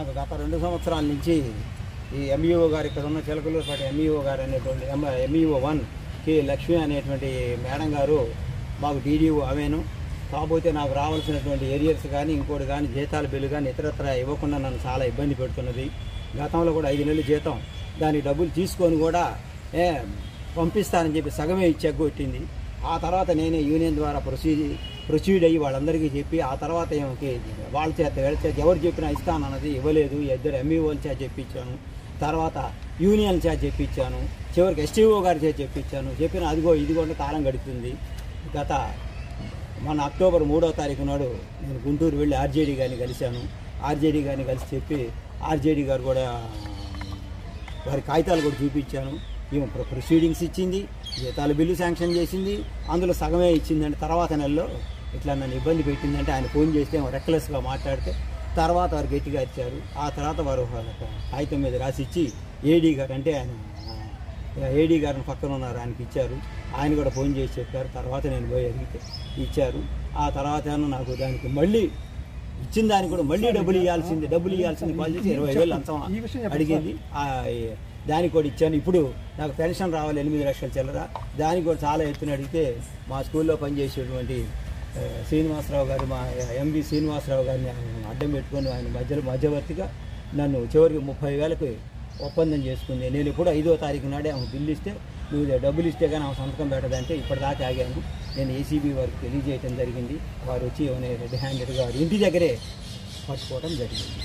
నాకు గత 2 సంవత్సరాల నుంచి ఈ ఎంఈఓ గారు ఇక్కడ ఉన్న చిలకలూరుపేట ఎంఈఓ గారు అనేటువంటి ఎంఈఓ 1 కే లక్ష్మి అనేటువంటి మేడం గారు మాకు డీడీఓ అవేను. కాకపోతే నాకు రావాల్సినటువంటి ఏరియర్స్ కానీ ఇంకోటి కానీ జీతాల బిల్లు కానీ ఇతరత్ర ఇవ్వకుండా నన్ను చాలా ఇబ్బంది పెడుతున్నది. గతంలో కూడా 5 నెలలు జీతం దానికి డబ్బులు తీసుకొని కూడా పంపిస్తానని చెప్పి సగమే ఇచ్చెగ్గొట్టింది. ఆ తర్వాత నేనే యూనియన్ ద్వారా ప్రొసీడ్ అయ్యి వాళ్ళందరికీ చెప్పి ఆ తర్వాత వాళ్ళ చేత ఎవరు చెప్పినా ఇస్తానన్నది ఇవ్వలేదు. ఇద్దరు ఎంఈఓల చేత చెప్పించాను, తర్వాత యూనియన్ చేత చెప్పించాను, చివరికి ఎస్టీఓ గారి చేత చెప్పించాను. చెప్పిన ఇదిగో కాలం గడుపుతుంది. మన అక్టోబర్ 3వ తారీఖు నాడు నేను గుంటూరు వెళ్ళి ఆర్జేడీ గారిని కలిశాను. ఆర్జేడీ గారిని కలిసి చెప్పి ఆర్జేడీ గారు కూడా వారి కాగితాలు కూడా చూపించాను. ఈమె ప్రొసీడింగ్స్ ఇచ్చింది, జీతాల బిల్లు శాంక్షన్ చేసింది, అందులో సగమే ఇచ్చిందంటే తర్వాత నెలలో ఇట్లా నన్ను ఇబ్బంది పెట్టిందంటే ఆయన ఫోన్ చేస్తే రెక్లెస్గా మాట్లాడితే తర్వాత వారు గట్టిగా ఇచ్చారు. ఆ తర్వాత వారు కాగితం మీద రాసి ఇచ్చి ఏడీ గారు అంటే ఆయన ఏడీ గారిని పక్కన ఉన్నారు ఆయనకి ఇచ్చారు. ఆయన కూడా ఫోన్ చేసి చెప్పారు. తర్వాత నేను పోయి అడిగితే ఇచ్చారు. ఆ తర్వాత నాకు దానికి మళ్ళీ ఇచ్చిన దానికి కూడా మళ్ళీ డబ్బులు ఇవ్వాల్సింది కాల్ చేసి 20,000 లంచం అడిగింది. దానికి కూడా ఇచ్చాను. ఇప్పుడు నాకు పెన్షన్ రావాలి 8 లక్షల చిల్లర. దానికి కూడా చాలా ఎత్తున అడిగితే మా స్కూల్లో పనిచేసేటువంటి శ్రీనివాసరావు గారు, మా ఎంబీ శ్రీనివాసరావు గారిని అడ్డం పెట్టుకొని ఆయన మధ్యవర్తిగా నన్ను చివరికి 30,000కి ఒప్పందం చేసుకుంది. నేను ఇప్పుడు 5వ తారీఖు నాడే ఆమె బిల్లు ఇస్తే నువ్వు డబ్బులు ఇస్తే కానీ ఆమె సంతకం పెట్టదంటే ఇప్పటిదాకా ఆగాను. నేను ఏసీబీ వారికి తెలియజేయడం జరిగింది. వారు వచ్చి రెడ్ హ్యాండెడ్గా ఇంటి దగ్గరే పట్టుకోవడం జరిగింది.